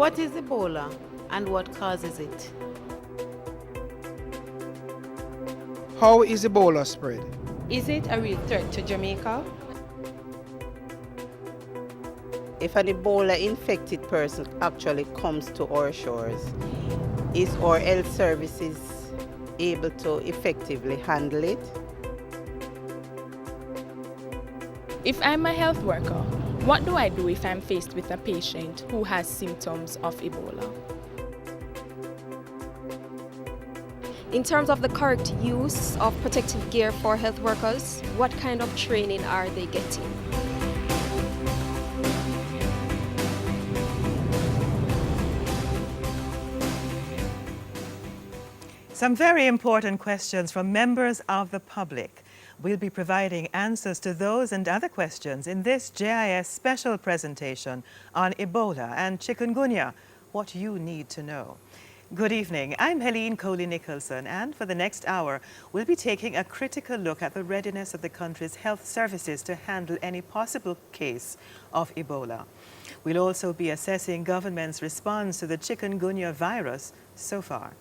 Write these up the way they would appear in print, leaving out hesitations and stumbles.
What is Ebola and what causes it? How is Ebola spread? Is it a real threat to Jamaica? If an Ebola infected person actually comes to our shores, is our health services able to effectively handle it? If I'm a health worker, what do I do if I'm faced with a patient who has symptoms of Ebola? In terms of the correct use of protective gear for health workers, what kind of training are they getting? Some very important questions from members of the public. We'll be providing answers to those and other questions in this JIS special presentation on Ebola and Chikungunya, what you need to know. Good evening, I'm Helene Coley-Nicholson, and for the next hour, we'll be taking a critical look at the readiness of the country's health services to handle any possible case of Ebola. We'll also be assessing government's response to the Chikungunya virus so far.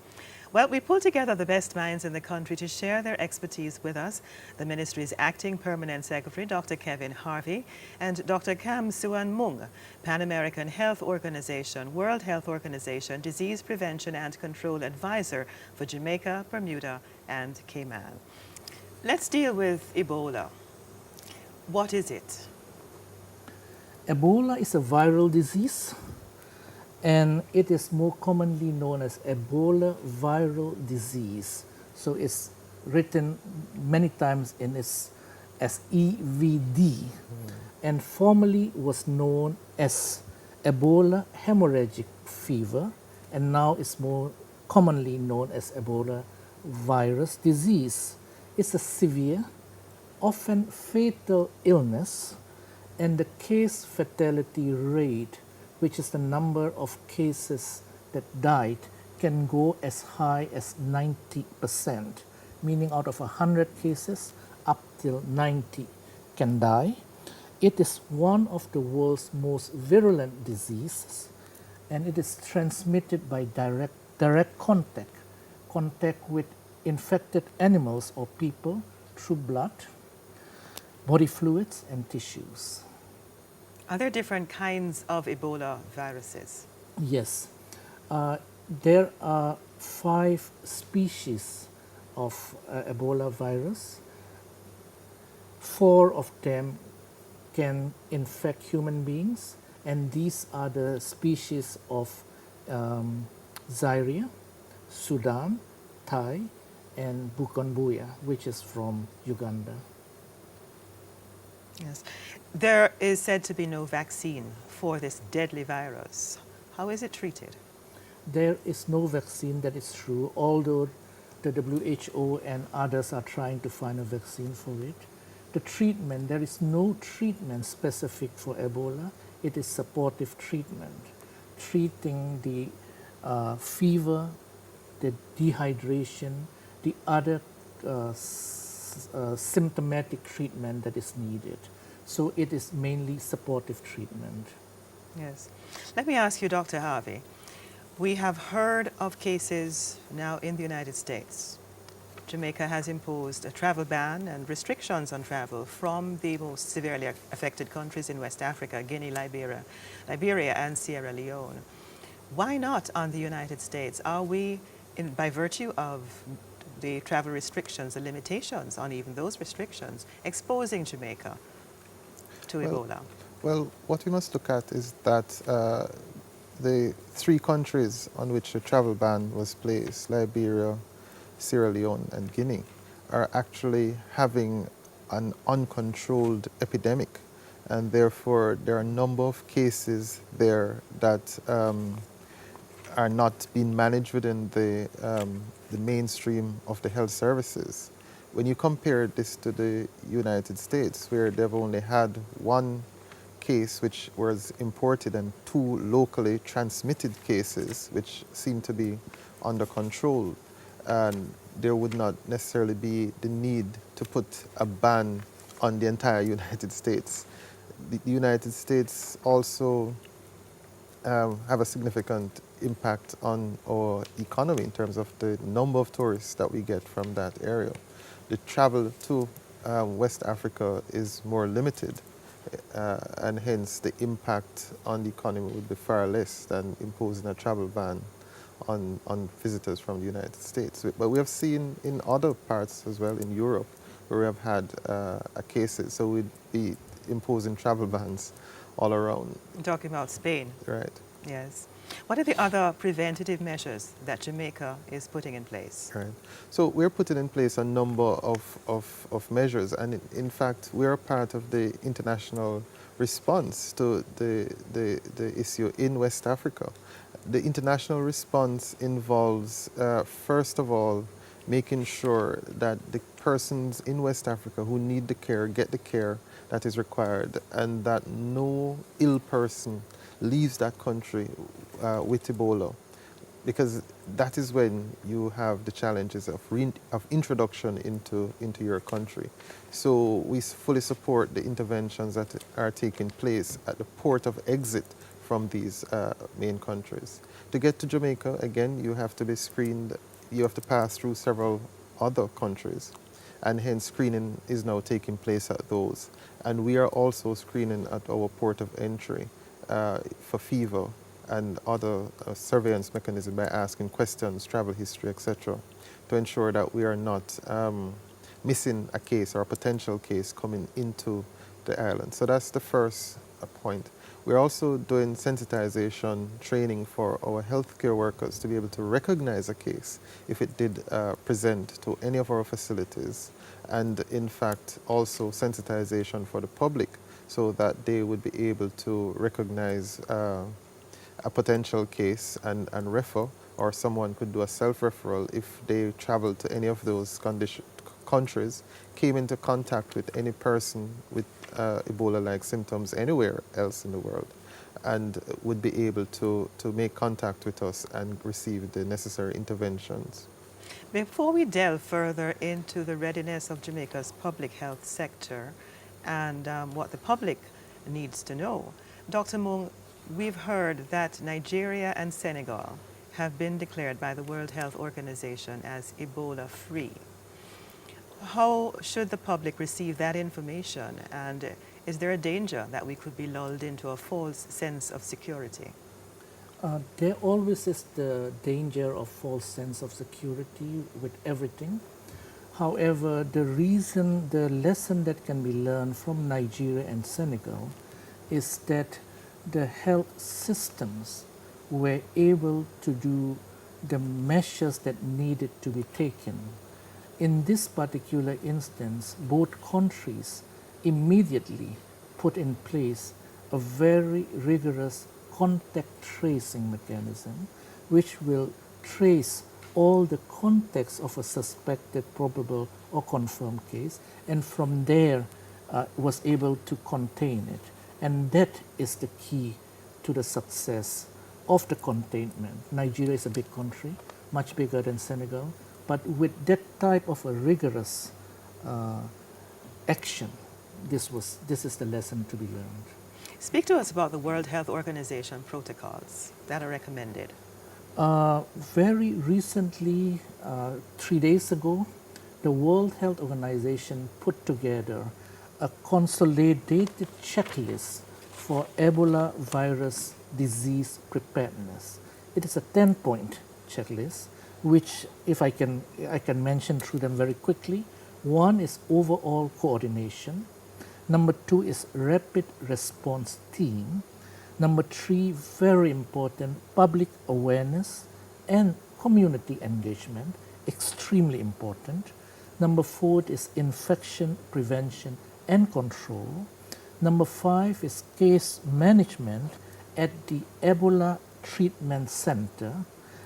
Well, we pulled together the best minds in the country to share their expertise with us. The ministry's acting permanent secretary, Dr. Kevin Harvey, and Dr. Kam Suan Mung, Pan American Health Organization, World Health Organization, Disease Prevention and Control Advisor for Jamaica, Bermuda, and Cayman. Let's deal with Ebola. What is it? Ebola is a viral disease, and it is more commonly known as Ebola viral disease. So it's written many times in its as EVD, and formerly was known as Ebola hemorrhagic fever, and now is more commonly known as Ebola virus disease. It's a severe, often fatal illness, and the case fatality rate, which is the number of cases that died, can go as high as 90%, meaning out of 100 cases, up till 90 can die. It is one of the world's most virulent diseases, and it is transmitted by direct contact with infected animals or people through blood, body fluids, and tissues. Are there different kinds of Ebola viruses? Yes. There are 5 species of Ebola virus. 4 of them can infect human beings, and these are the species of Zaire, Sudan, Thai, and Bukonbuya, which is from Uganda. Yes. There is said to be no vaccine for this deadly virus. How is it treated? There is no vaccine, that is true, although the WHO and others are trying to find a vaccine for it. The treatment, there is no treatment specific for Ebola. It is supportive treatment, treating the fever, the dehydration, the other symptomatic treatment that is needed. So it is mainly supportive treatment. Yes. Let me ask you, Dr. Harvey. We have heard of cases now in the United States. Jamaica has imposed a travel ban and restrictions on travel from the most severely affected countries in West Africa, Guinea, Liberia, and Sierra Leone. Why not on the United States? Are we, by virtue of the travel restrictions, the limitations on even those restrictions, exposing Jamaica to Ebola? Well, what we must look at is that the 3 countries on which the travel ban was placed, Liberia, Sierra Leone, and Guinea, are actually having an uncontrolled epidemic. And therefore, there are a number of cases there that are not being managed within the mainstream of the health services. When you compare this to the United States, where they've only had 1 case which was imported and 2 locally transmitted cases which seem to be under control, and there would not necessarily be the need to put a ban on the entire United States. The United States also have a significant impact on our economy in terms of the number of tourists that we get from that area. The travel to West Africa is more limited, and hence the impact on the economy would be far less than imposing a travel ban on visitors from the United States. But we have seen in other parts as well, in Europe, where we have had cases, so we'd be imposing travel bans all around. I'm talking about Spain. Right. Yes. What are the other preventative measures that Jamaica is putting in place? Right. So we're putting in place a number of measures, and in fact, we're a part of the international response to the issue in West Africa. The international response involves, first of all, making sure that the persons in West Africa who need the care get the care that is required, and that no ill person leaves that country with Ebola, because that is when you have the challenges of introduction into your country. So we fully support the interventions that are taking place at the port of exit from these main countries. To get to Jamaica, again, you have to be screened. You have to pass through several other countries, and hence screening is now taking place at those. And we are also screening at our port of entry for fever and other surveillance mechanisms by asking questions, travel history, etc., to ensure that we are not missing a case or a potential case coming into the island. So that's the first point. We're also doing sensitization training for our healthcare workers to be able to recognize a case if it did present to any of our facilities, and in fact also sensitization for the public so that they would be able to recognize a potential case and refer, or someone could do a self-referral if they travel to any of those countries, came into contact with any person with Ebola-like symptoms anywhere else in the world, and would be able to make contact with us and receive the necessary interventions. Before we delve further into the readiness of Jamaica's public health sector and what the public needs to know, Dr. Mung, we've heard that Nigeria and Senegal have been declared by the World Health Organization as Ebola-free. How should the public receive that information, and is there a danger that we could be lulled into a false sense of security? There always is the danger of false sense of security with everything. However, the lesson that can be learned from Nigeria and Senegal is that the health systems were able to do the measures that needed to be taken. In this particular instance, both countries immediately put in place a very rigorous contact tracing mechanism, which will trace all the context of a suspected, probable, or confirmed case, and from there was able to contain it. And that is the key to the success of the containment. Nigeria is a big country, much bigger than Senegal, but with that type of a rigorous action, this is the lesson to be learned. Speak to us about the World Health Organization protocols that are recommended. Very recently, 3 days ago, the World Health Organization put together a consolidated checklist for Ebola virus disease preparedness. It is a 10-point checklist, which if I can mention through them very quickly. One is overall coordination. Number 2 is rapid response team. Number 3, very important, public awareness and community engagement, extremely important. Number 4 is infection prevention and control. Number 5 is case management at the Ebola Treatment Center.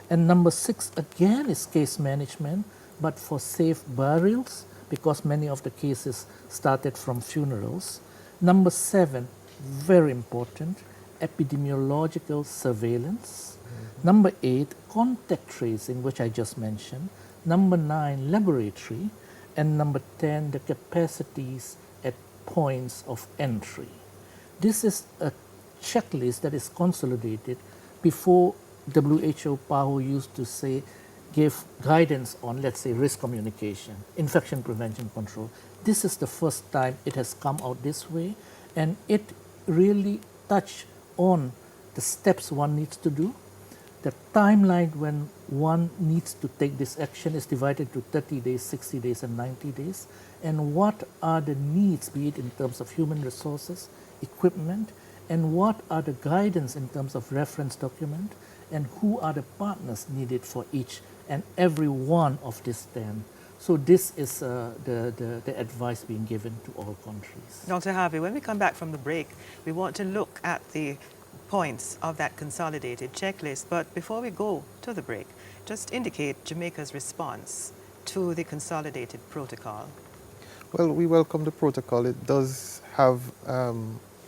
And number 6 again is case management, but for safe burials, because many of the cases started from funerals. Number 7, very important, epidemiological surveillance. Number 8, contact tracing, which I just mentioned. Number 9, laboratory. And number 10, the capacities at points of entry. This is a checklist that is consolidated. Before WHO, PAHO used to say, give guidance on, let's say, risk communication, infection prevention control. This is the first time it has come out this way, and it really touched on the steps one needs to do. The timeline when one needs to take this action is divided to 30 days, 60 days, and 90 days. And what are the needs, be it in terms of human resources, equipment, and what are the guidance in terms of reference document, and who are the partners needed for each and every one of these 10. So this is the advice being given to all countries. Dr. Harvey, when we come back from the break, we want to look at the points of that consolidated checklist. But before we go to the break, just indicate Jamaica's response to the consolidated protocol. Well, we welcome the protocol. It does have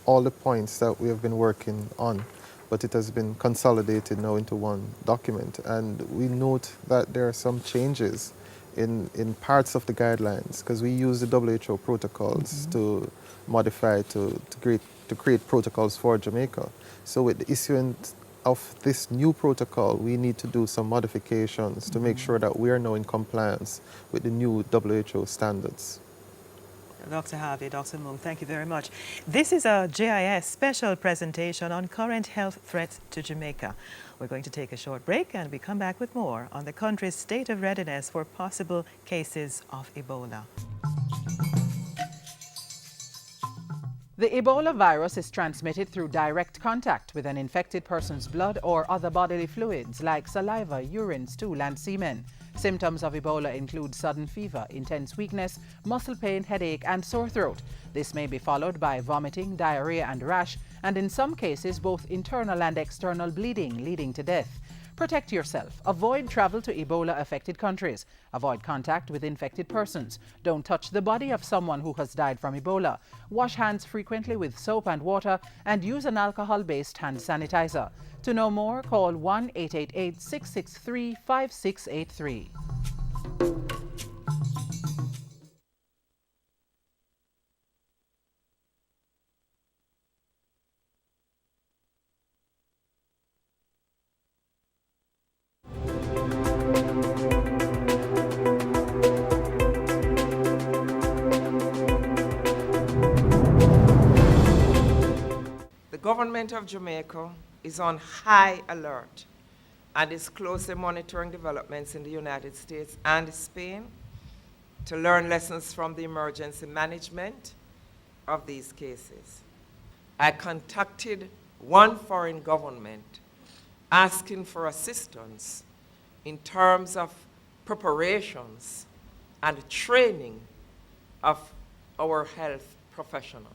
all the points that we have been working on, but it has been consolidated now into one document. And we note that there are some changes in parts of the guidelines, because we use the WHO protocols to modify, to create protocols for Jamaica. So with the issuance of this new protocol, we need to do some modifications to make sure that we are now in compliance with the new WHO standards. Dr. Harvey, Dr. Mung, thank you very much. This is a JIS special presentation on current health threats to Jamaica. We're going to take a short break and we come back with more on the country's state of readiness for possible cases of Ebola. The Ebola virus is transmitted through direct contact with an infected person's blood or other bodily fluids like saliva, urine, stool, and semen. Symptoms of Ebola include sudden fever, intense weakness, muscle pain, headache, and sore throat. This may be followed by vomiting, diarrhea, and rash, and in some cases both internal and external bleeding, leading to death. Protect yourself. Avoid travel to Ebola-affected countries. Avoid contact with infected persons. Don't touch the body of someone who has died from Ebola. Wash hands frequently with soap and water and use an alcohol-based hand sanitizer. To know more, call 1-888-663-5683. The government of Jamaica is on high alert and is closely monitoring developments in the United States and Spain to learn lessons from the emergency management of these cases. I contacted one foreign government asking for assistance in terms of preparations and training of our health professionals.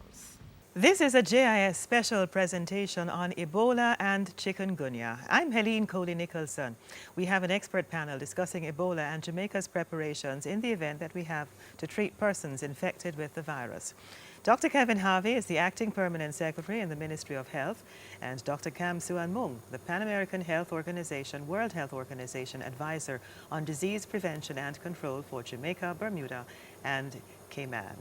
This is a JIS special presentation on Ebola and Chikungunya. I'm Helene Coley-Nicholson. We have an expert panel discussing Ebola and Jamaica's preparations in the event that we have to treat persons infected with the virus. Dr. Kevin Harvey is the Acting Permanent Secretary in the Ministry of Health, and Dr. Kam Suan Mung, the Pan American Health Organization, World Health Organization Advisor on Disease Prevention and Control for Jamaica, Bermuda, and Cayman.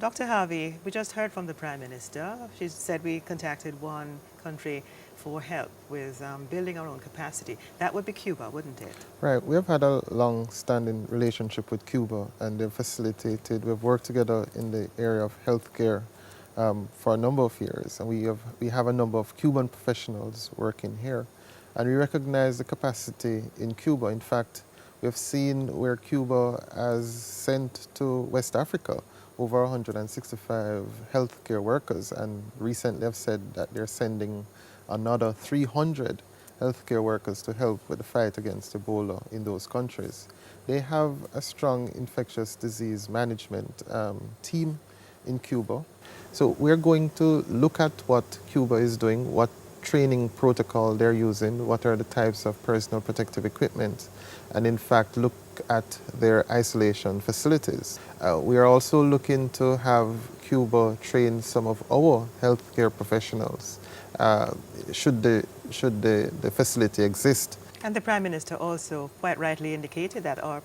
Dr. Harvey, we just heard from the Prime Minister. She said we contacted one country for help with building our own capacity. That would be Cuba, wouldn't it? Right. We have had a long-standing relationship with Cuba, and they've facilitated. We've worked together in the area of healthcare for a number of years, and we have a number of Cuban professionals working here, and we recognize the capacity in Cuba. In fact, we've seen where Cuba has sent to West Africa over 165 healthcare workers, and recently have said that they're sending another 300 healthcare workers to help with the fight against Ebola in those countries. They have a strong infectious disease management team in Cuba. So we're going to look at what Cuba is doing, what training protocol they're using, what are the types of personal protective equipment, and in fact look at their isolation facilities. We are also looking to have Cuba train some of our healthcare professionals should the facility exist. And the Prime Minister also quite rightly indicated that our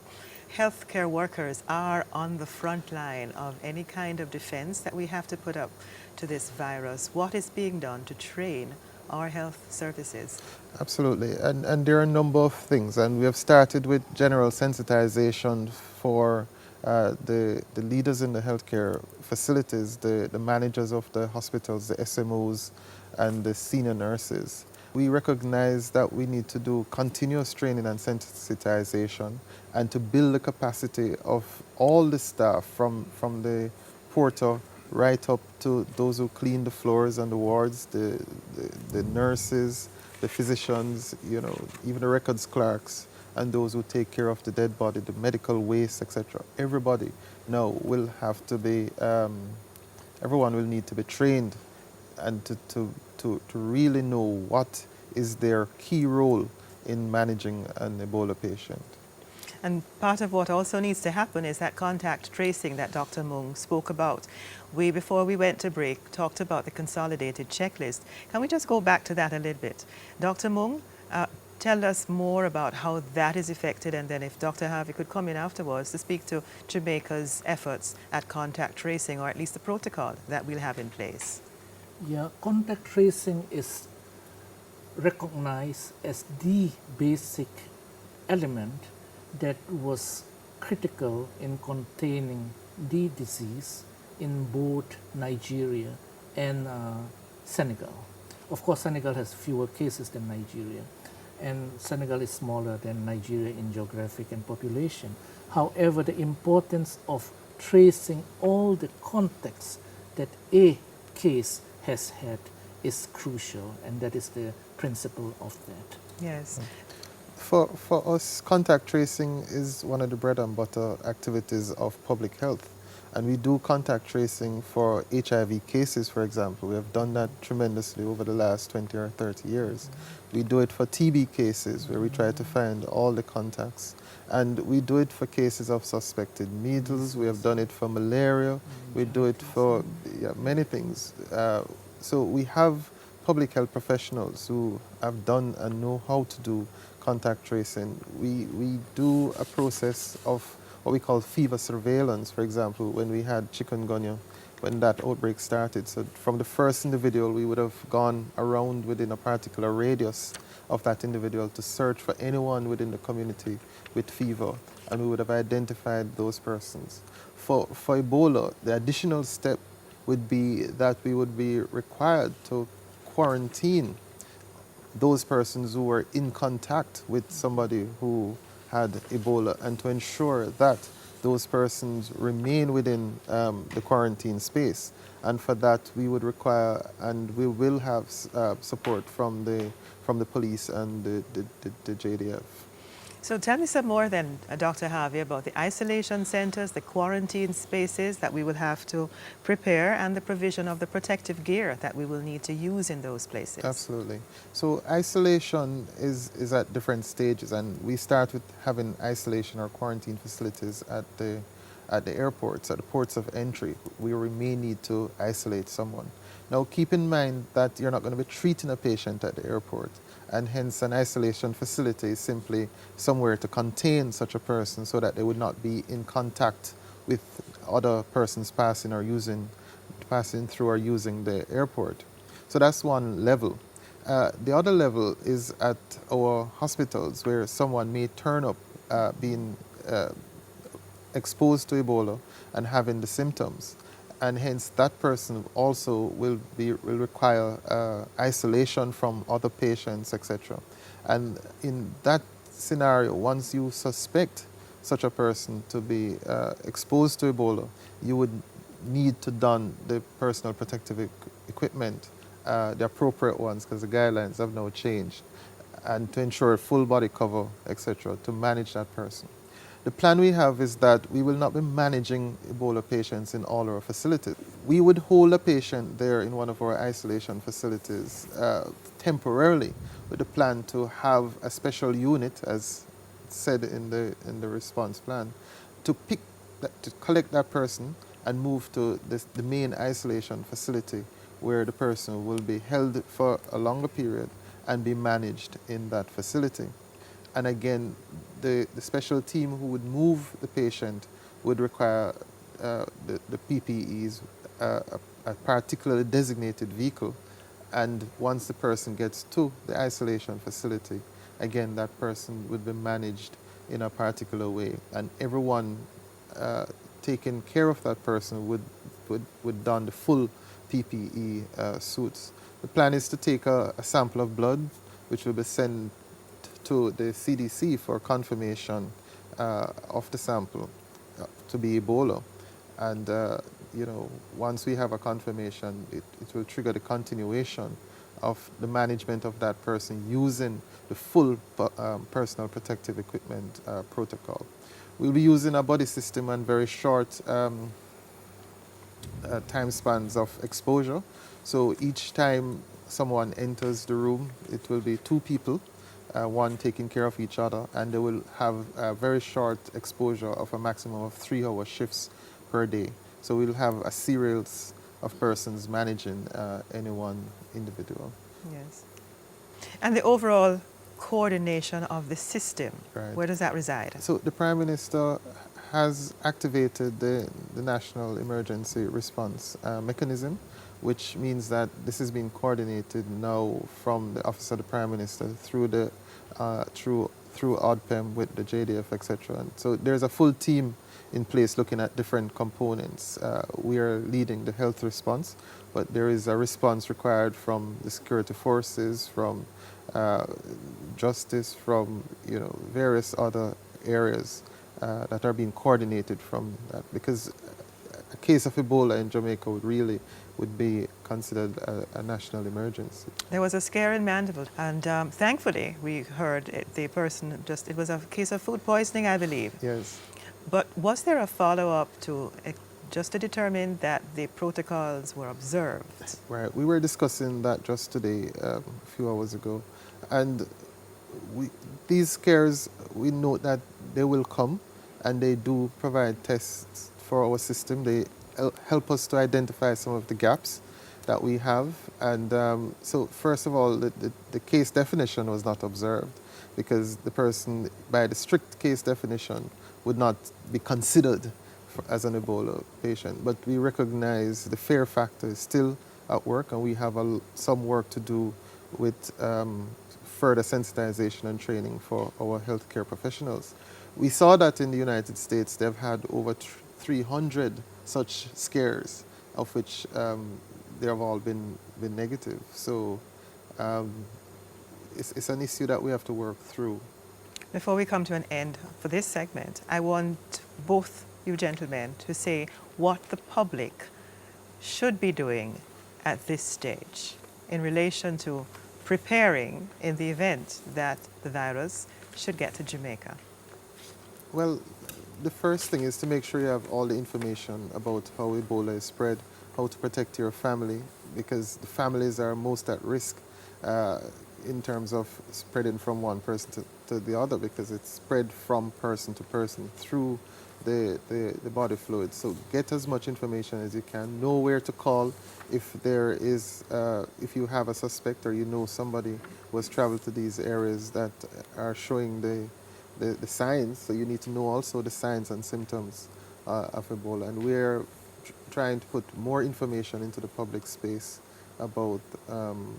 healthcare workers are on the front line of any kind of defense that we have to put up to this virus, what is being done to train our health services? Absolutely, and there are a number of things, and we have started with general sensitization for the leaders in the healthcare facilities, the managers of the hospitals, the SMOs, and the senior nurses. We recognize that we need to do continuous training and sensitization and to build the capacity of all the staff from the porter right up to those who clean the floors and the wards, the nurses, the physicians, you know, even the records clerks, and those who take care of the dead body, the medical waste, etc. Everybody now will have to be, everyone will need to be trained and to really know what is their key role in managing an Ebola patient. And part of what also needs to happen is that contact tracing that Dr. Mung spoke about. We, before we went to break, talked about the consolidated checklist. Can we just go back to that a little bit? Dr. Mung, tell us more about how that is effected, and then if Dr. Harvey could come in afterwards to speak to Jamaica's efforts at contact tracing, or at least the protocol that we'll have in place. Yeah, contact tracing is recognized as the basic element that was critical in containing the disease in both Nigeria and Senegal. Of course, Senegal has fewer cases than Nigeria, and Senegal is smaller than Nigeria in geographic and population. However, the importance of tracing all the contacts that a case has had is crucial, and that is the principle of that. Yes. For us, contact tracing is one of the bread and butter activities of public health. And we do contact tracing for HIV cases, for example. We have done that tremendously over the last 20 or 30 years. We do it for TB cases, where we try to find all the contacts. And we do it for cases of suspected measles. We have done it for malaria. We do it for many things. So we have public health professionals who have done and know how to do contact tracing. We do a process of what we call fever surveillance, for example, when we had Chikungunya, when that outbreak started. So from the first individual, we would have gone around within a particular radius of that individual to search for anyone within the community with fever, and we would have identified those persons. For Ebola, the additional step would be that we would be required to quarantine those persons who were in contact with somebody who had Ebola, and to ensure that those persons remain within the quarantine space. And for that, we would require, and we will have support from the police and the JDF. So tell me some more then, Dr. Harvey, about the isolation centers, the quarantine spaces that we will have to prepare, and the provision of the protective gear that we will need to use in those places. Absolutely. So isolation is at different stages, and we start with having isolation or quarantine facilities at the airports, at the ports of entry, where we may need to isolate someone. Now keep in mind that you're not going to be treating a patient at the airport, and hence an isolation facility is simply somewhere to contain such a person so that they would not be in contact with other persons passing through or using the airport. So that's one level. The other level is at our hospitals, where someone may turn up being exposed to Ebola and having the symptoms. And hence that person also will require isolation from other patients, etc. And in that scenario, once you suspect such a person to be exposed to Ebola, you would need to don the personal protective equipment, the appropriate ones, because the guidelines have now changed, and to ensure full body cover, etc., to manage that person. The plan we have is that we will not be managing Ebola patients in all our facilities. We would hold a patient there in one of our isolation facilities temporarily, with the plan to have a special unit, as said in the response plan, to collect that person and move to the main isolation facility, where the person will be held for a longer period and be managed in that facility. And again, the special team who would move the patient would require the PPEs, a a particularly designated vehicle, and once the person gets to the isolation facility, again, that person would be managed in a particular way, and everyone taking care of that person would don the full PPE suits. The plan is to take a sample of blood, which will be sent to the CDC for confirmation of the sample to be Ebola. And you know, once we have a confirmation, it will trigger the continuation of the management of that person using the full personal protective equipment protocol. We'll be using a body system and very short time spans of exposure. So each time someone enters the room, it will be 2 people, one taking care of each other, and they will have a very short exposure of a maximum of 3-hour shifts per day. So we'll have a series of persons managing any one individual. Yes. And the overall coordination of the system, Right. where does that reside? So the Prime Minister has activated the National Emergency Response Mechanism, which means that this is being coordinated now from the Office of the Prime Minister through the through ODPEM with the JDF, etc. And so there's a full team in place looking at different components. We are leading the health response, but there is a response required from the security forces, from justice, from various other areas that are being coordinated from that, because a case of Ebola in Jamaica would be considered a national emergency. There was a scare in Mandeville, and thankfully we heard the person it was a case of food poisoning, I believe. Yes. But was there a follow-up just to determine that the protocols were observed? Right. We were discussing that just today, a few hours ago, and these scares, we know that they will come, and they do provide tests for our system. They help us to identify some of the gaps that we have. And so first of all, the case definition was not observed, because the person, by the strict case definition, would not be considered as an Ebola patient. But we recognize the fear factor is still at work, and we have some work to do with further sensitization and training for our healthcare professionals. We saw that in the United States, they've had over 300 such scares, of which they have all been negative. So it's an issue that we have to work through. Before we come to an end for this segment, I want both you gentlemen to say what the public should be doing at this stage in relation to preparing in the event that the virus should get to Jamaica. Well, the first thing is to make sure you have all the information about how Ebola is spread, how to protect your family, because the families are most at risk in terms of spreading from one person to the other, because it's spread from person to person through the body fluid. So get as much information as you can. Know where to call if if you have a suspect or you know somebody who has traveled to these areas that are showing the signs. So you need to know also the signs and symptoms of Ebola. And we're trying to put more information into the public space about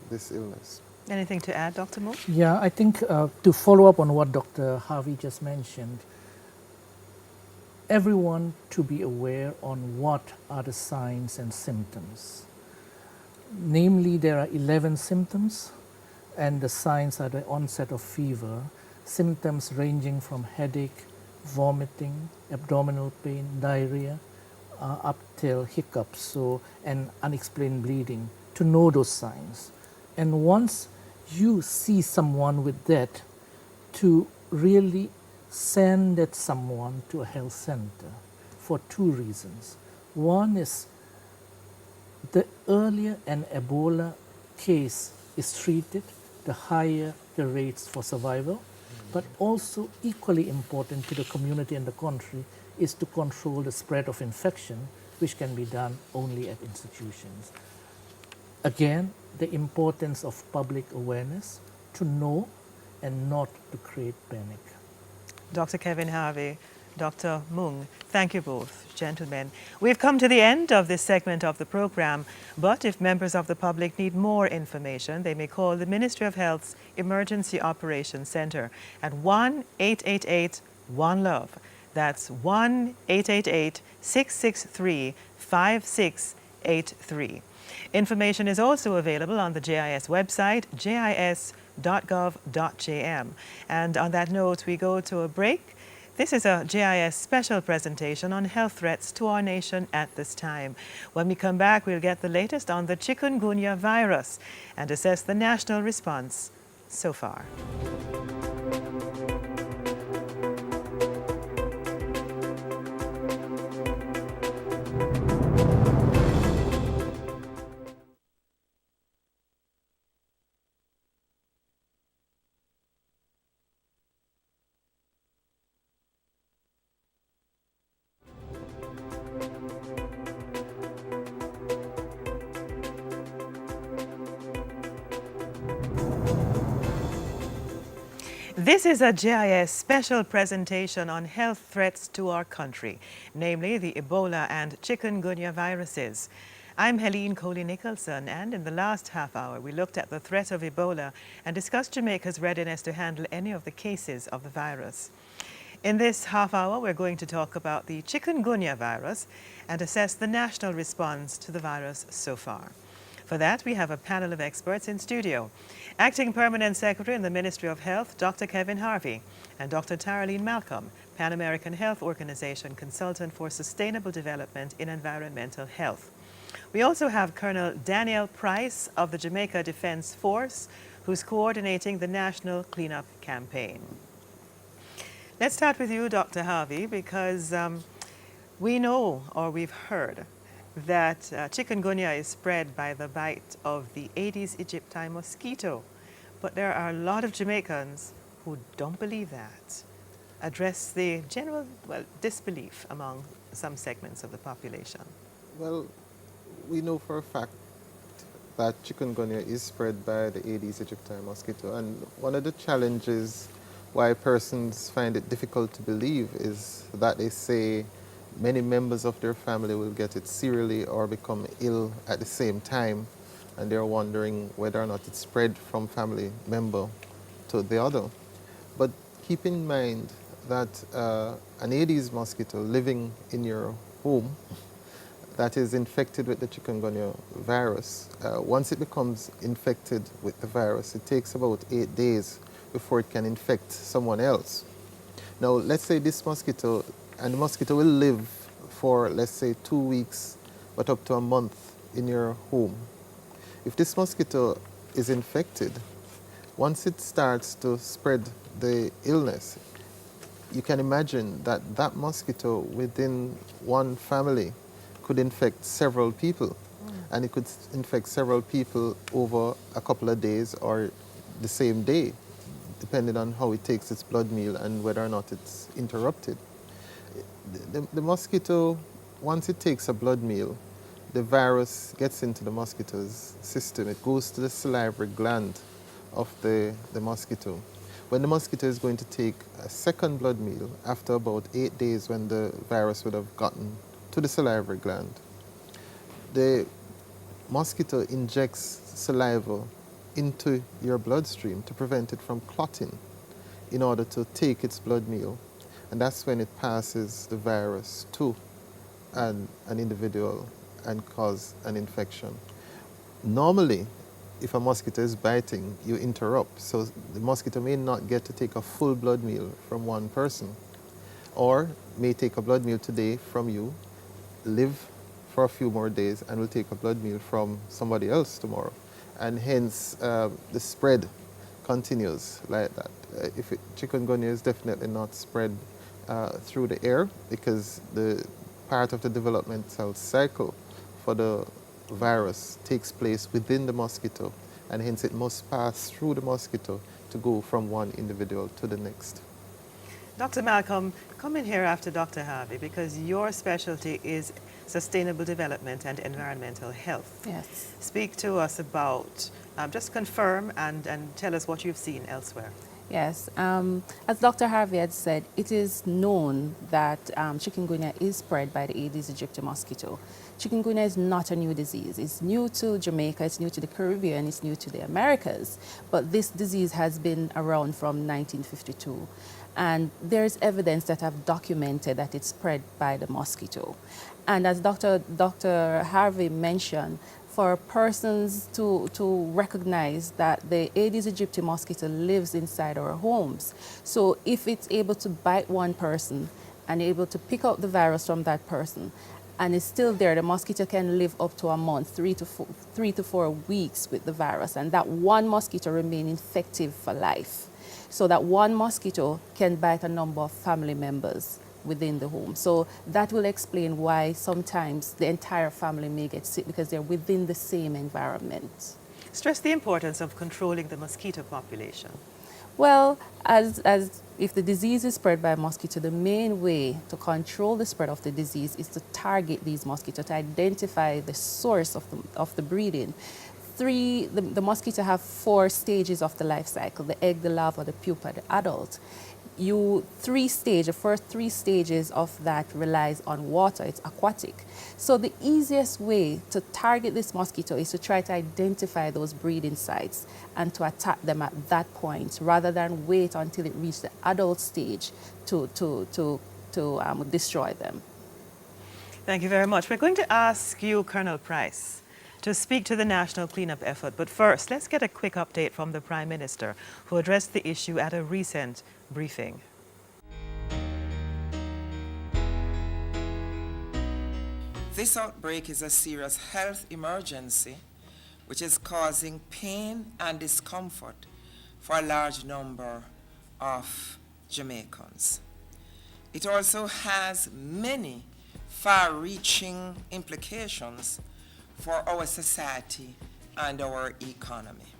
this illness. Anything to add, Dr. Moore? Yeah, I think to follow up on what Dr. Harvey just mentioned, everyone to be aware on what are the signs and symptoms. Namely, there are 11 symptoms, and the signs are the onset of fever, symptoms ranging from headache, vomiting, abdominal pain, diarrhea, up till hiccups, and unexplained bleeding, to know those signs. And once you see someone with that, to really send that someone to a health center for 2 reasons. One is the earlier an Ebola case is treated, the higher the rates for survival. But also equally important to the community and the country is to control the spread of infection, which can be done only at institutions. Again, the importance of public awareness, to know and not to create panic. Dr. Kevin Harvey, Dr. Mung, Thank you both, gentlemen. We've come to the end of this segment of the program, but if members of the public need more information, they may call the Ministry of Health's Emergency Operations Center at 1-888-1-LOVE. That's 1-888-663-5683. Information is also available on the JIS website, jis.gov.jm. And on that note, we go to a break. This is a JIS special presentation on health threats to our nation at this time. When we come back, we'll get the latest on the Chikungunya virus and assess the national response so far. This is a JIS special presentation on health threats to our country, namely the Ebola and Chikungunya viruses. I'm Helene Coley-Nicholson, and in the last half hour we looked at the threat of Ebola and discussed Jamaica's readiness to handle any of the cases of the virus. In this half hour we're going to talk about the Chikungunya virus and assess the national response to the virus so far. For that, we have a panel of experts in studio. Acting Permanent Secretary in the Ministry of Health, Dr. Kevin Harvey, and Dr. Taraline Malcolm, Pan American Health Organization Consultant for Sustainable Development in Environmental Health. We also have Colonel Daniel Price of the Jamaica Defense Force, who's coordinating the National Cleanup Campaign. Let's start with you, Dr. Harvey, because we know, or we've heard, that chikungunya is spread by the bite of the Aedes aegypti mosquito. But there are a lot of Jamaicans who don't believe that. Address the general, disbelief among some segments of the population. Well, we know for a fact that chikungunya is spread by the Aedes aegypti mosquito. And one of the challenges why persons find it difficult to believe is that they say many members of their family will get it serially or become ill at the same time, and they're wondering whether or not it's spread from family member to the other. But keep in mind that an Aedes mosquito living in your home that is infected with the chikungunya virus, once it becomes infected with the virus, it takes about 8 days before it can infect someone else. Now, let's say this mosquito, and the mosquito will live for, let's say, 2 weeks, but up to a month in your home. If this mosquito is infected, once it starts to spread the illness, you can imagine that that mosquito within one family could infect several people. And it could infect several people over a couple of days or the same day, depending on how it takes its blood meal and whether or not it's interrupted. The mosquito, once it takes a blood meal, the virus gets into the mosquito's system. It goes to the salivary gland of the mosquito. When the mosquito is going to take a second blood meal after about 8 days when the virus would have gotten to the salivary gland, the mosquito injects saliva into your bloodstream to prevent it from clotting in order to take its blood meal. And that's when it passes the virus to an individual and cause an infection. Normally, if a mosquito is biting, you interrupt. So the mosquito may not get to take a full blood meal from one person, or may take a blood meal today from you, live for a few more days, and will take a blood meal from somebody else tomorrow. And hence, the spread continues like that. Chikungunya is definitely not spread through the air, because the part of the developmental cycle for the virus takes place within the mosquito, and hence it must pass through the mosquito to go from one individual to the next. Dr. Malcolm, come in here after Dr. Harvey, because your specialty is sustainable development and environmental health. Yes. Speak to us about, just confirm and tell us what you've seen elsewhere. Yes, as Dr. Harvey had said, it is known that chikungunya is spread by the Aedes aegypti mosquito. Chikungunya is not a new disease. It's new to Jamaica, it's new to the Caribbean, it's new to the Americas, but this disease has been around from 1952. And there is evidence that have documented that it's spread by the mosquito. And as Dr. Harvey mentioned, for persons to recognize that the Aedes aegypti mosquito lives inside our homes. So if it's able to bite one person and able to pick up the virus from that person and it's still there, the mosquito can live up to a month, 3 to 4 weeks with the virus, and that one mosquito remain infective for life. So that one mosquito can bite a number of family members within the home. So that will explain why sometimes the entire family may get sick, because they're within the same environment. Stress the importance of controlling the mosquito population. Well, as if the disease is spread by mosquito, the main way to control the spread of the disease is to target these mosquitoes, to identify the source of the breeding. The mosquito have 4 stages of the life cycle: the egg, the larva, the pupa, the adult. The first 3 stages of that relies on water, it's aquatic. So the easiest way to target this mosquito is to try to identify those breeding sites and to attack them at that point, rather than wait until it reaches the adult stage to destroy them. Thank you very much. We're going to ask you, Colonel Price, to speak to the national cleanup effort. But first, let's get a quick update from the Prime Minister, who addressed the issue at a recent briefing. This outbreak is a serious health emergency which is causing pain and discomfort for a large number of Jamaicans. It also has many far-reaching implications for our society and our economy.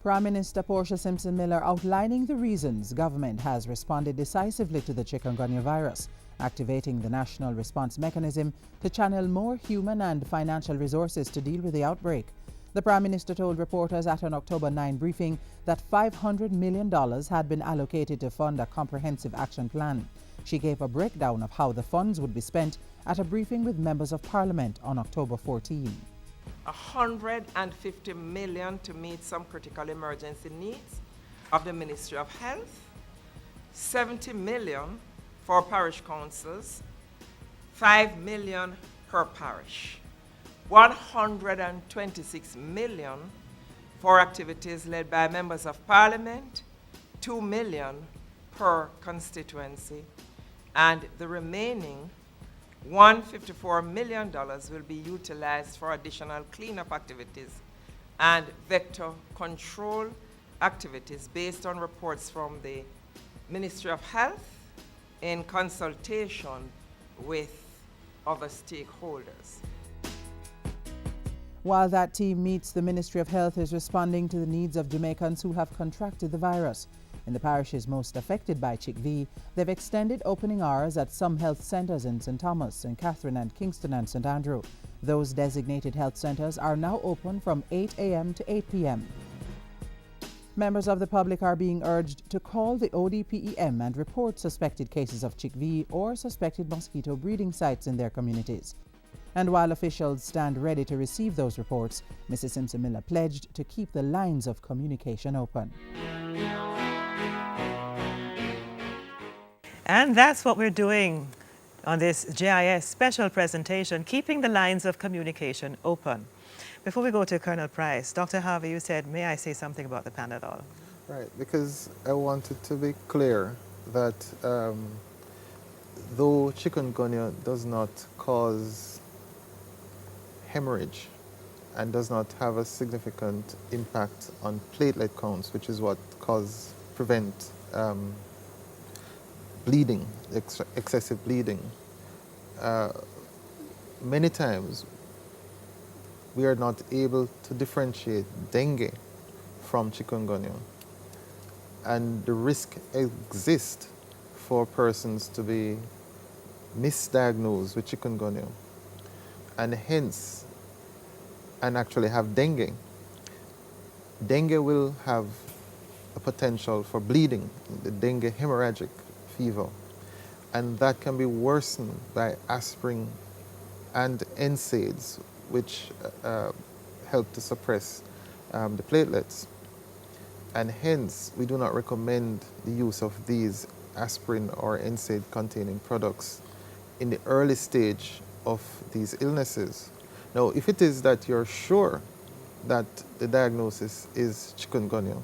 Prime Minister Portia Simpson Miller outlining the reasons government has responded decisively to the chikungunya virus, activating the national response mechanism to channel more human and financial resources to deal with the outbreak. The Prime Minister told reporters at an October 9 briefing that $500 million had been allocated to fund a comprehensive action plan. She gave a breakdown of how the funds would be spent at a briefing with members of Parliament on October 14. $150 million to meet some critical emergency needs of the Ministry of Health, $70 million for parish councils, $5 million per parish, $126 million for activities led by members of Parliament, $2 million per constituency, and the remaining $154 million will be utilized for additional cleanup activities and vector control activities based on reports from the Ministry of Health in consultation with other stakeholders. While that team meets, the Ministry of Health is responding to the needs of Jamaicans who have contracted the virus. In the parishes most affected by CHIKV, they've extended opening hours at some health centres in St. Thomas, St. Catherine and Kingston and St. Andrew. Those designated health centres are now open from 8 a.m. to 8 p.m. Members of the public are being urged to call the ODPEM and report suspected cases of CHIKV or suspected mosquito breeding sites in their communities. And while officials stand ready to receive those reports, Mrs. Simpson Miller pledged to keep the lines of communication open. And that's what we're doing on this JIS special presentation, keeping the lines of communication open. Before we go to Colonel Price, Dr. Harvey, you said, may I say something about the Panadol? Right, because I wanted to be clear that though chikungunya does not cause hemorrhage and does not have a significant impact on platelet counts, which is what prevent bleeding, excessive bleeding. Many times we are not able to differentiate dengue from chikungunya, and the risk exists for persons to be misdiagnosed with chikungunya and actually have dengue. Dengue will have a potential for bleeding, the dengue hemorrhagic fever, and that can be worsened by aspirin and NSAIDs, which help to suppress the platelets. And hence, we do not recommend the use of these aspirin or NSAID containing products in the early stage of these illnesses. Now, if it is that you're sure that the diagnosis is chikungunya,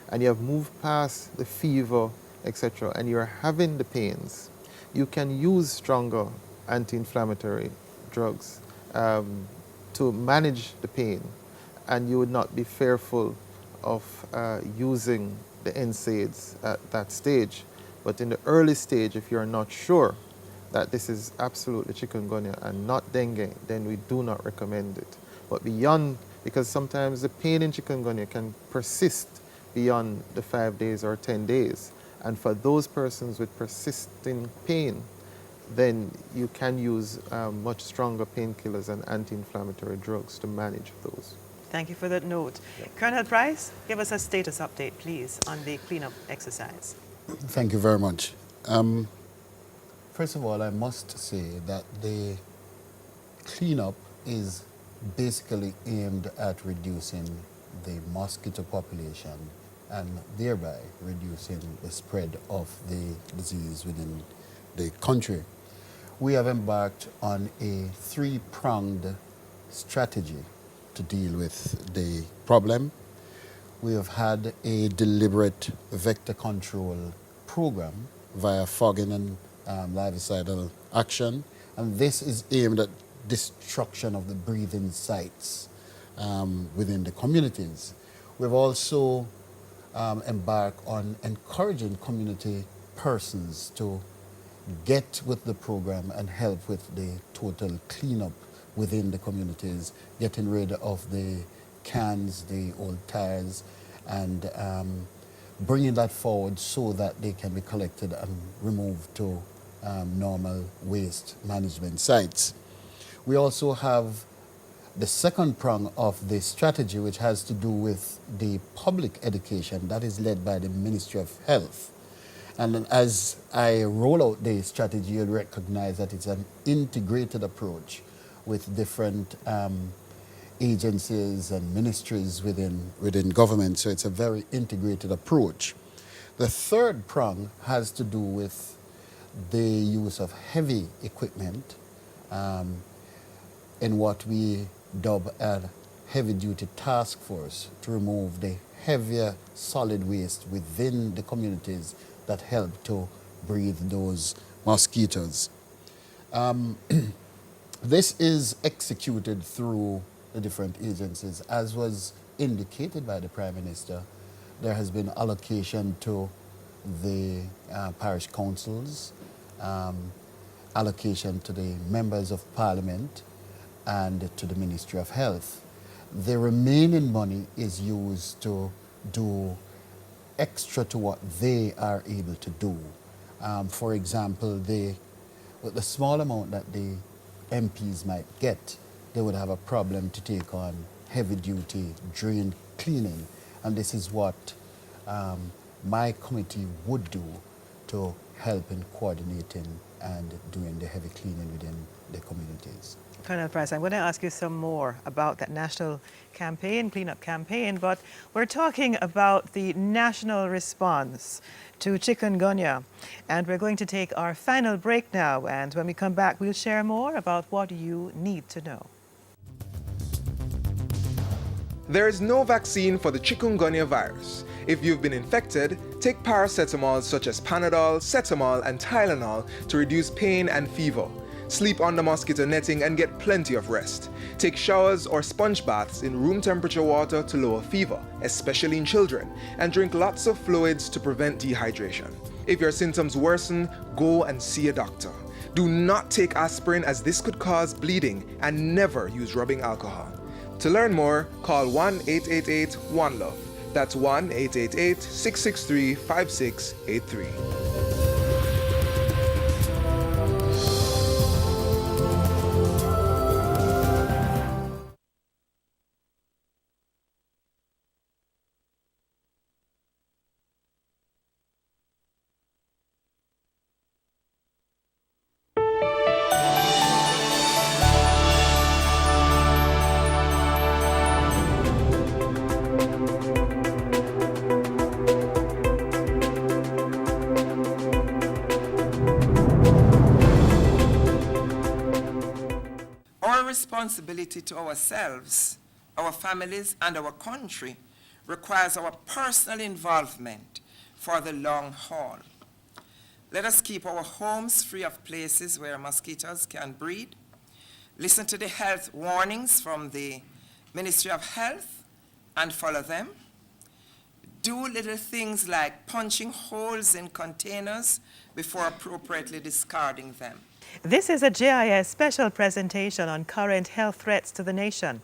and you have moved past the fever, etc., and you're having the pains, you can use stronger anti-inflammatory drugs to manage the pain, and you would not be fearful of using the NSAIDs at that stage. But in the early stage, if you're not sure that this is absolutely chikungunya and not dengue, then we do not recommend it. But beyond, because sometimes the pain in chikungunya can persist beyond the 5 days or 10 days. And for those persons with persisting pain, then you can use much stronger painkillers and anti-inflammatory drugs to manage those. Thank you for that note. Colonel Price, give us a status update, please, on the cleanup exercise. Thank you very much. First of all, I must say that the cleanup is basically aimed at reducing the mosquito population and thereby reducing the spread of the disease within the country. We have embarked on a three-pronged strategy to deal with the problem. We have had a deliberate vector control program via fogging and larvicidal action, and this is aimed at destruction of the breathing sites within the communities. We've also embarked on encouraging community persons to get with the program and help with the total cleanup within the communities, getting rid of the cans, the old tires, and bringing that forward so that they can be collected and removed to normal waste management sites. We also have the second prong of the strategy, which has to do with the public education that is led by the Ministry of Health. And as I roll out the strategy, you'll recognize that it's an integrated approach with different agencies and ministries within government. So it's a very integrated approach. The third prong has to do with the use of heavy equipment in what we dub a heavy-duty task force to remove the heavier solid waste within the communities that help to breed those mosquitoes. This is executed through the different agencies. As was indicated by the Prime Minister, there has been allocation to the parish councils, allocation to the members of Parliament, and to the Ministry of Health. The remaining money is used to do extra to what they are able to do. For example, with the small amount that the MPs might get, they would have a problem to take on heavy-duty drain cleaning. And this is what my committee would do to help in coordinating and doing the heavy cleaning within the communities. Colonel Price, I'm going to ask you some more about that national campaign, cleanup campaign, but we're talking about the national response to chikungunya. And we're going to take our final break now, and when we come back, we'll share more about what you need to know. There is no vaccine for the chikungunya virus. If you've been infected, take paracetamol such as Panadol, Cetamol, and Tylenol to reduce pain and fever. Sleep under mosquito netting and get plenty of rest. Take showers or sponge baths in room temperature water to lower fever, especially in children, and drink lots of fluids to prevent dehydration. If your symptoms worsen, go and see a doctor. Do not take aspirin as this could cause bleeding, and never use rubbing alcohol. To learn more, call 1-888-1-LOVE. That's 1-888-663-5683. responsibility to ourselves, our families, and our country requires our personal involvement for the long haul. Let us keep our homes free of places where mosquitoes can breed. Listen to the health warnings from the Ministry of Health and follow them. Do little things like punching holes in containers before appropriately discarding them. This is a JIS special presentation on current health threats to the nation.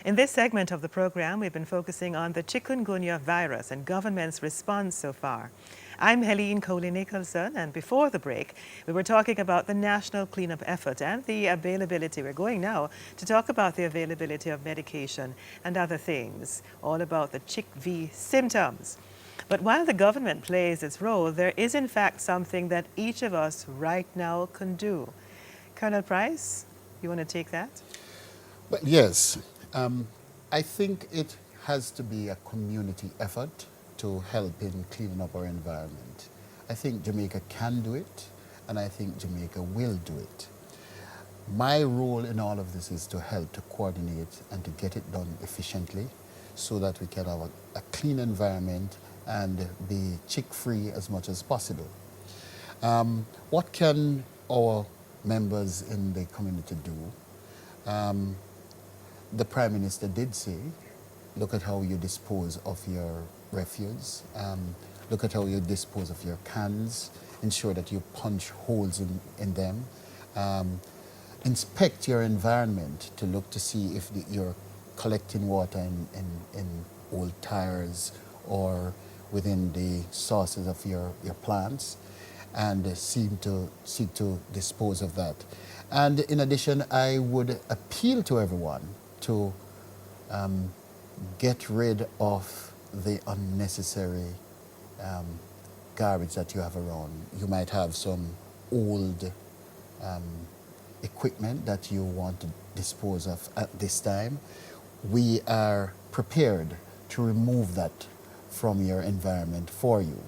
In this segment of the program, we've been focusing on the Chikungunya virus and government's response so far. I'm Helene Coley-Nicholson, and before the break, we were talking about the national cleanup effort and the availability. We're going now to talk about the availability of medication and other things, all about the CHIKV symptoms. But while the government plays its role, there is in fact something that each of us right now can do. Colonel Price, you want to take that? Well, yes. I think it has to be a community effort to help in cleaning up our environment. I think Jamaica can do it, and I think Jamaica will do it. My role in all of this is to help to coordinate and to get it done efficiently so that we can have a clean environment and be chick-free as much as possible. What can our members in the community do? The Prime Minister did say, look at how you dispose of your refuse, look at how you dispose of your cans, ensure that you punch holes in them, inspect your environment to look to see if you're collecting water in old tires or within the sources of your plants, and seek to dispose of that. And in addition, I would appeal to everyone to get rid of the unnecessary garbage that you have around. You might have some old equipment that you want to dispose of at this time. We are prepared to remove that from your environment for you.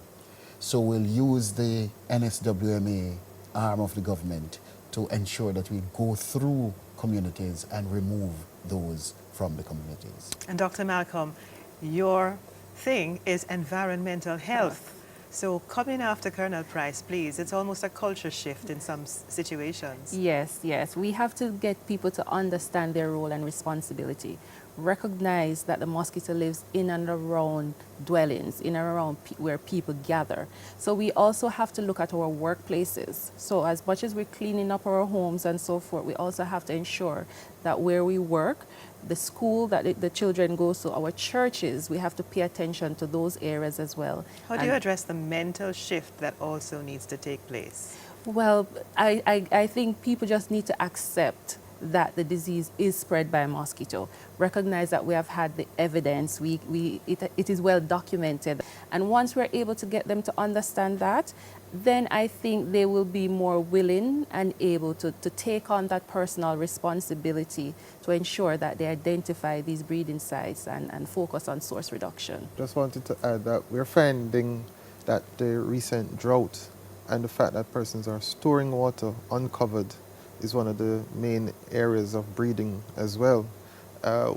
So we'll use the NSWMA arm of the government to ensure that we go through communities and remove those from the communities. And Dr. Malcolm, your thing is environmental health. So coming after Colonel Price, please, it's almost a culture shift in some situations. Yes, yes. We have to get people to understand their role and responsibility. Recognize that the mosquito lives in and around dwellings, in and around where people gather. So we also have to look at our workplaces. So as much as we're cleaning up our homes and so forth, we also have to ensure that where we work, the school that the children go to, our churches, we have to pay attention to those areas as well. How do you address the mental shift that also needs to take place? Well, I think people just need to accept that the disease is spread by a mosquito. Recognize that we have had the evidence, it is well documented. And once we're able to get them to understand that, then I think they will be more willing and able to take on that personal responsibility to ensure that they identify these breeding sites and focus on source reduction. Just wanted to add that we're finding that the recent drought and the fact that persons are storing water uncovered is one of the main areas of breeding as well.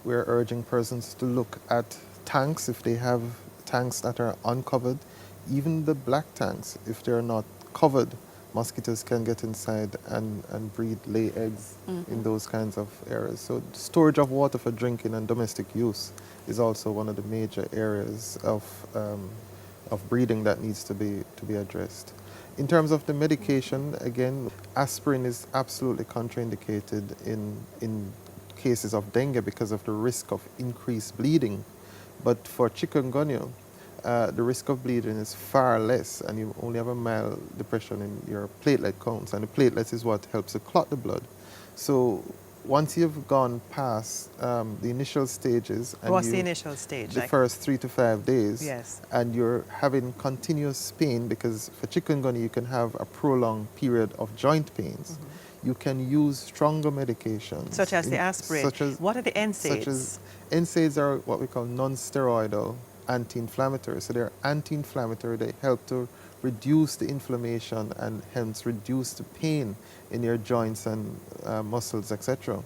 We're urging persons to look at tanks if they have tanks that are uncovered. Even the black tanks, if they're not covered, mosquitoes can get inside and breed, lay eggs in those kinds of areas. So storage of water for drinking and domestic use is also one of the major areas of breeding that needs to be addressed. In terms of the medication, again, aspirin is absolutely contraindicated in cases of dengue because of the risk of increased bleeding. But for chikungunya, the risk of bleeding is far less, and you only have a mild depression in your platelet counts, and the platelets is what helps to clot the blood. So once you've gone past the initial stages, and what's the initial stage? The first 3 to 5 days, yes, and you're having continuous pain, because for chikungunya you can have a prolonged period of joint pains. You can use stronger medications. Such as the aspirin. What are the NSAIDs? Such as NSAIDs are what we call non-steroidal anti-inflammatory. So they're anti-inflammatory. They help to reduce the inflammation and hence reduce the pain in your joints and muscles, etc.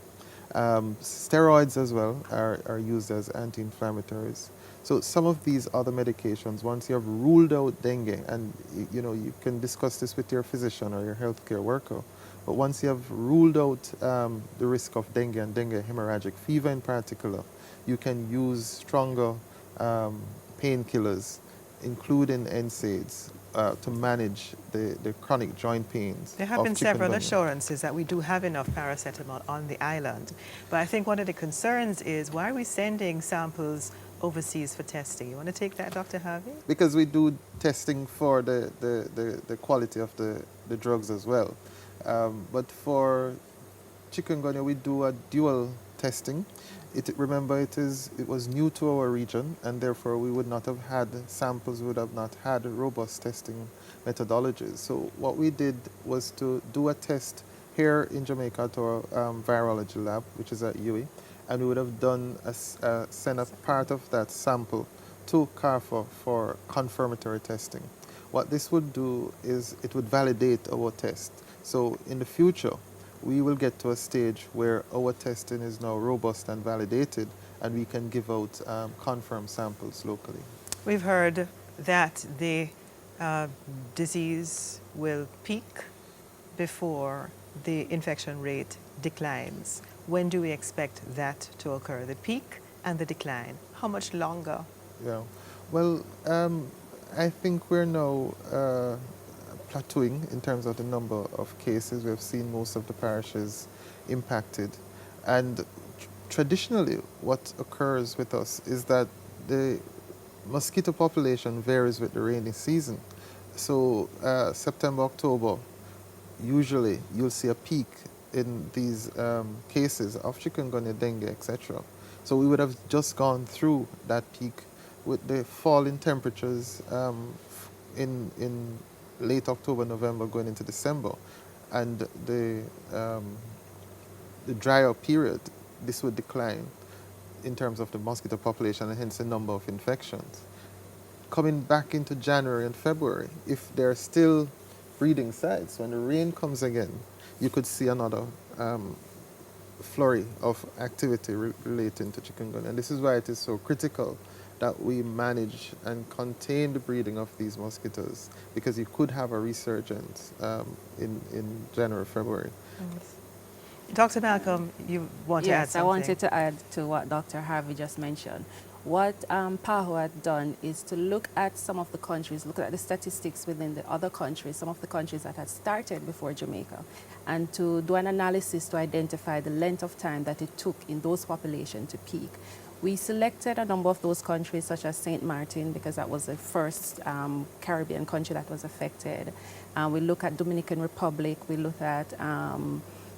Steroids as well are used as anti-inflammatories. So some of these other medications, once you have ruled out dengue, and you can discuss this with your physician or your healthcare worker, but once you have ruled out the risk of dengue and dengue hemorrhagic fever in particular, you can use stronger painkillers, including NSAIDs, to manage the chronic joint pains. There have been several chikungunya. assurances that we do have enough paracetamol on the island. But I think one of the concerns is, why are we sending samples overseas for testing? You want to take that, Dr. Harvey? Because we do testing for the quality of the drugs as well. But for chikungunya, we do a dual testing. Remember, it was new to our region, and therefore we would not have had samples, we would have not had robust testing methodologies. So what we did was to do a test here in Jamaica at our virology lab, which is at UWI, and we would have done send a part of that sample to CARFA for confirmatory testing. What this would do is it would validate our test. So in the future, we will get to a stage where our testing is now robust and validated, and we can give out confirmed samples locally. We've heard that the disease will peak before the infection rate declines. When do we expect that to occur, the peak and the decline? How much longer? Yeah, well, I think we're now plateauing in terms of the number of cases. We have seen most of the parishes impacted. And traditionally, what occurs with us is that the mosquito population varies with the rainy season. So September, October, usually you'll see a peak in these cases of chikungunya, dengue, etc. So we would have just gone through that peak with the fall in temperatures in late October, November, going into December, and the drier period, this would decline in terms of the mosquito population and hence the number of infections. Coming back into January and February, if there are still breeding sites, when the rain comes again, you could see another flurry of activity relating to chikungunya. And this is why it is so critical that we manage and contain the breeding of these mosquitoes, because you could have a resurgence in January, February. Yes. Dr. Malcolm, you want to add something? Yes, I wanted to add to what Dr. Harvey just mentioned. What PAHO had done is to look at some of the countries, look at the statistics within the other countries, some of the countries that had started before Jamaica, and to do an analysis to identify the length of time that it took in those populations to peak. We selected a number of those countries, such as St. Martin, because that was the first Caribbean country that was affected. We look at Dominican Republic, we look at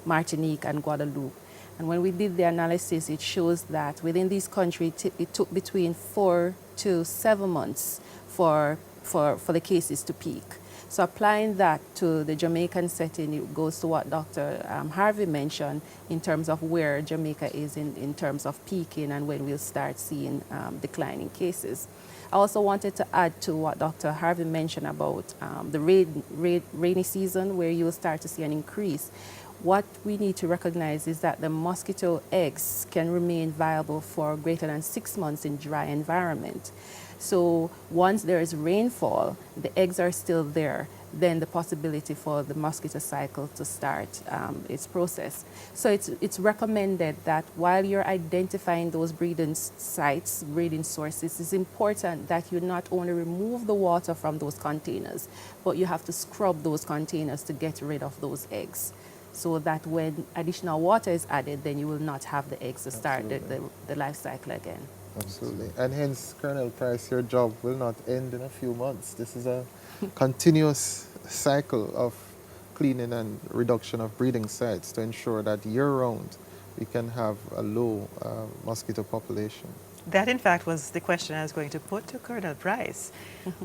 Martinique and Guadeloupe. And when we did the analysis, it shows that within these countries, it took between 4 to 7 months for the cases to peak. So applying that to the Jamaican setting, it goes to what Dr. Harvey mentioned in terms of where Jamaica is in terms of peaking and when we'll start seeing declining cases. I also wanted to add to what Dr. Harvey mentioned about the rainy season, where you'll start to see an increase. What we need to recognize is that the mosquito eggs can remain viable for greater than 6 months in dry environment. So once there is rainfall, the eggs are still there, then the possibility for the mosquito cycle to start its process. So it's recommended that while you're identifying those breeding sites, breeding sources, it's important that you not only remove the water from those containers, but you have to scrub those containers to get rid of those eggs, so that when additional water is added, then you will not have the eggs to start the life cycle again. Absolutely. And hence, Colonel Price, your job will not end in a few months. This is a continuous cycle of cleaning and reduction of breeding sites to ensure that year-round we can have a low mosquito population. That, in fact, was the question I was going to put to Colonel Price.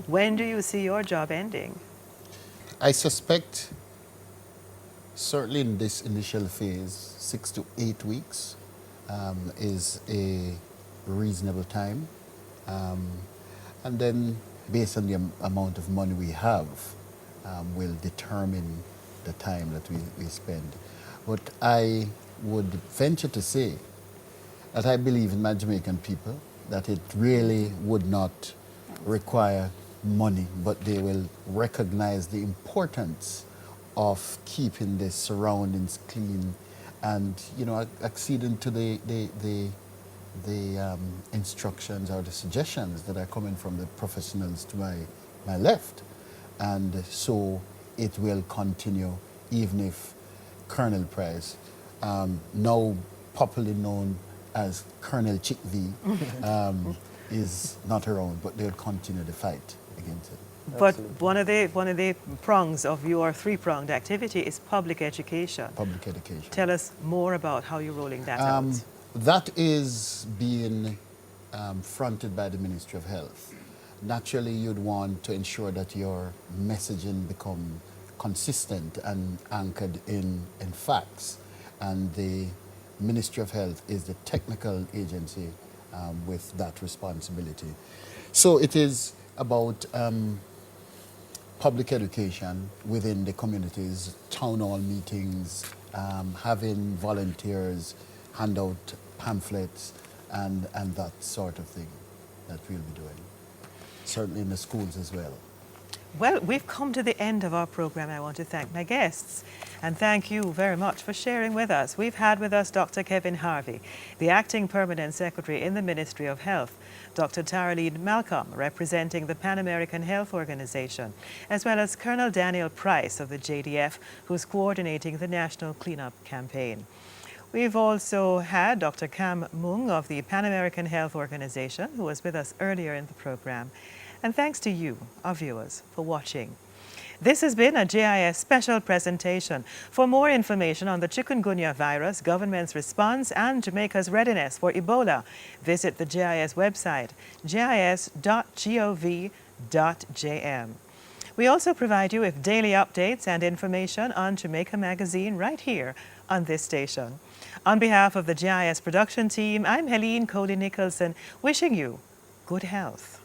When do you see your job ending? I suspect, certainly in this initial phase, 6 to 8 weeks is a reasonable time. And then, based on the amount of money we have, will determine the time that we spend. But I would venture to say that I believe in my Jamaican people, that it really would not require money, but they will recognize the importance of keeping the surroundings clean and, you know, acceding to the instructions or the suggestions that are coming from the professionals to my left. And so it will continue even if Colonel Price, now popularly known as Colonel Chick V, is not around, but they'll continue the fight against it. But one of the prongs of your three-pronged activity is public education. Public education. Tell us more about how you're rolling that out. That is being fronted by the Ministry of Health. Naturally, you'd want to ensure that your messaging become consistent and anchored in facts. And the Ministry of Health is the technical agency with that responsibility. So it is about public education within the communities, town hall meetings, having volunteers hand out pamphlets and that sort of thing that we'll be doing. Certainly in the schools as well. Well, we've come to the end of our program. I want to thank my guests and thank you very much for sharing with us. We've had with us Dr. Kevin Harvey, the Acting Permanent Secretary in the Ministry of Health, Dr. Taraline Malcolm, representing the Pan American Health Organization, as well as Colonel Daniel Price of the JDF, who's coordinating the National Cleanup Campaign. We've also had Dr. Cam Mung of the Pan American Health Organization, who was with us earlier in the program. And thanks to you, our viewers, for watching. This has been a JIS special presentation. For more information on the chikungunya virus, government's response, and Jamaica's readiness for Ebola, visit the JIS website, jis.gov.jm. We also provide you with daily updates and information on Jamaica Magazine right here on this station. On behalf of the JIS production team, I'm Helene Coley-Nicholson, wishing you good health.